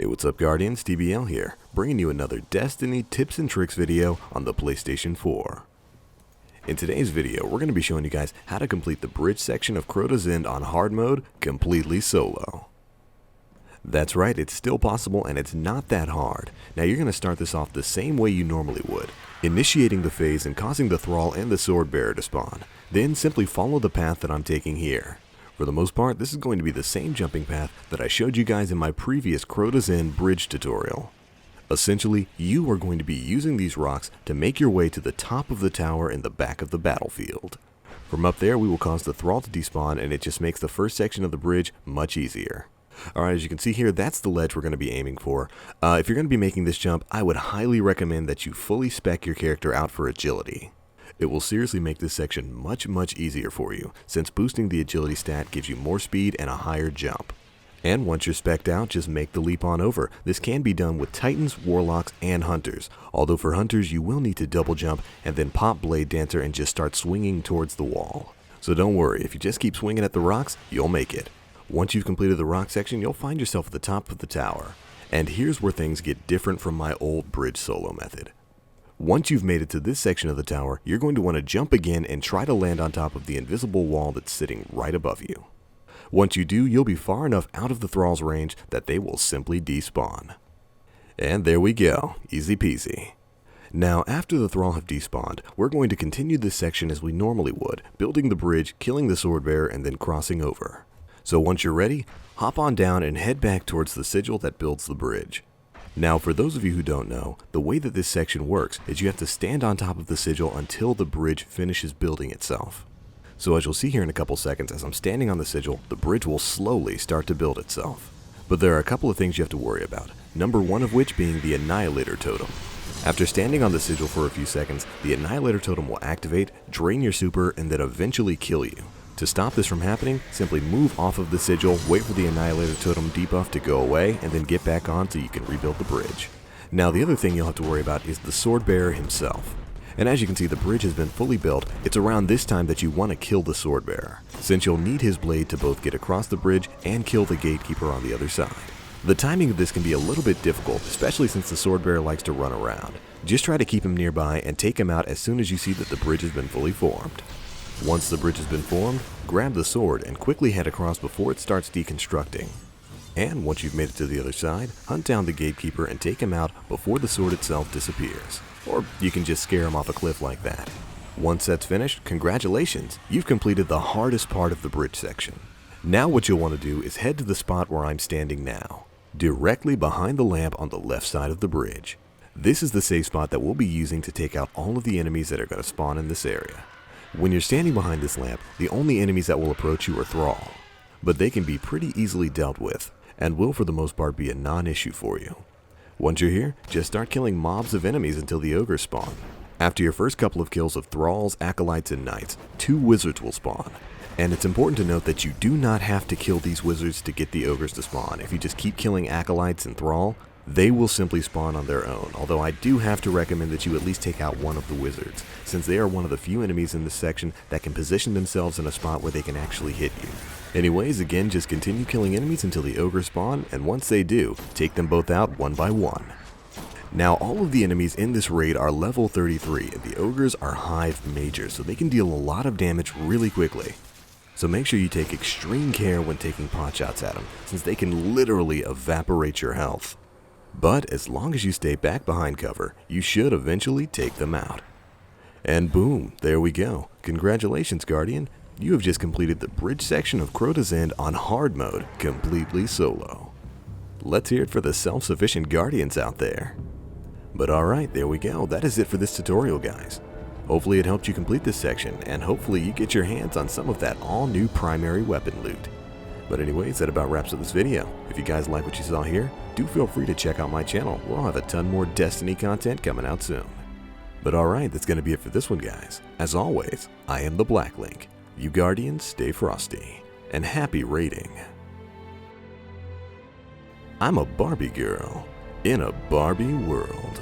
Hey, what's up Guardians, TBL here, bringing you another Destiny tips and tricks video on the PlayStation 4. In today's video, we're going to be showing you guys how to complete the bridge section of Crota's End on hard mode completely solo. That's right, it's still possible and it's not that hard. Now you're going to start this off the same way you normally would, initiating the phase and causing the Thrall and the Sword Bearer to spawn. Then simply follow the path that I'm taking here. For the most part, this is going to be the same jumping path that I showed you guys in my previous Crota's End bridge tutorial. Essentially, you are going to be using these rocks to make your way to the top of the tower in the back of the battlefield. From up there, we will cause the Thrall to despawn, and it just makes the first section of the bridge much easier. Alright, as you can see here, that's the ledge we're going to be aiming for. If you're going to be making this jump, I would highly recommend that you fully spec your character out for agility. It will seriously make this section much easier for you, since boosting the agility stat gives you more speed and a higher jump. And once you're spec'd out, just make the leap on over. This can be done with Titans, Warlocks, and Hunters, although for Hunters you will need to double jump and then pop Blade Dancer and just start swinging towards the wall. So don't worry, if you just keep swinging at the rocks, you'll make it. Once you've completed the rock section, you'll find yourself at the top of the tower. And here's where things get different from my old bridge solo method. Once you've made it to this section of the tower, you're going to want to jump again and try to land on top of the invisible wall that's sitting right above you. Once you do, you'll be far enough out of the Thrall's range that they will simply despawn. And there we go, easy peasy. Now, after the Thrall have despawned, we're going to continue this section as we normally would, building the bridge, killing the Sword Bearer, and then crossing over. So once you're ready, hop on down and head back towards the sigil that builds the bridge. Now, for those of you who don't know, the way that this section works is you have to stand on top of the sigil until the bridge finishes building itself. So as you'll see here in a couple seconds, as I'm standing on the sigil, the bridge will slowly start to build itself. But there are a couple of things you have to worry about, number one of which being the Annihilator Totem. After standing on the sigil for a few seconds, the Annihilator Totem will activate, drain your super, and then eventually kill you. To stop this from happening, simply move off of the sigil, wait for the Annihilator Totem debuff to go away, and then get back on so you can rebuild the bridge. Now the other thing you'll have to worry about is the Sword Bearer himself. And as you can see, the bridge has been fully built. It's around this time that you want to kill the Sword Bearer, since you'll need his blade to both get across the bridge and kill the gatekeeper on the other side. The timing of this can be a little bit difficult, especially since the Sword Bearer likes to run around. Just try to keep him nearby and take him out as soon as you see that the bridge has been fully formed. Once the bridge has been formed, grab the sword and quickly head across before it starts deconstructing. And once you've made it to the other side, hunt down the gatekeeper and take him out before the sword itself disappears. Or you can just scare him off a cliff like that. Once that's finished, congratulations, you've completed the hardest part of the bridge section. Now what you'll want to do is head to the spot where I'm standing now, directly behind the lamp on the left side of the bridge. This is the safe spot that we'll be using to take out all of the enemies that are going to spawn in this area. When you're standing behind this lamp, the only enemies that will approach you are Thrall, but they can be pretty easily dealt with, and will for the most part be a non-issue for you. Once you're here, just start killing mobs of enemies until the ogres spawn. After your first couple of kills of Thralls, Acolytes, and Knights, 2 wizards will spawn. And it's important to note that you do not have to kill these wizards to get the ogres to spawn. If you just keep killing Acolytes and Thrall, they will simply spawn on their own, although I do have to recommend that you at least take out one of the wizards, since they are one of the few enemies in this section that can position themselves in a spot where they can actually hit you. Anyways, again, just continue killing enemies until the ogres spawn, and once they do, take them both out one by one. Now, all of the enemies in this raid are level 33, and the ogres are Hive Majors, so they can deal a lot of damage really quickly. So make sure you take extreme care when taking pot shots at them, since they can literally evaporate your health. But as long as you stay back behind cover, you should eventually take them out. And boom, there we go. Congratulations, Guardian. You have just completed the bridge section of Crota's End on hard mode, completely solo. Let's hear it for the self-sufficient Guardians out there. But alright, there we go. That is it for this tutorial, guys. Hopefully it helped you complete this section, and hopefully you get your hands on some of that all-new primary weapon loot. But anyways, that about wraps up this video. If you guys like what you saw here, do feel free to check out my channel, where I'll have a ton more Destiny content coming out soon. But alright, that's going to be it for this one, guys. As always, I am the Black Link. You Guardians, stay frosty, and happy raiding. I'm a Barbie girl in a Barbie world.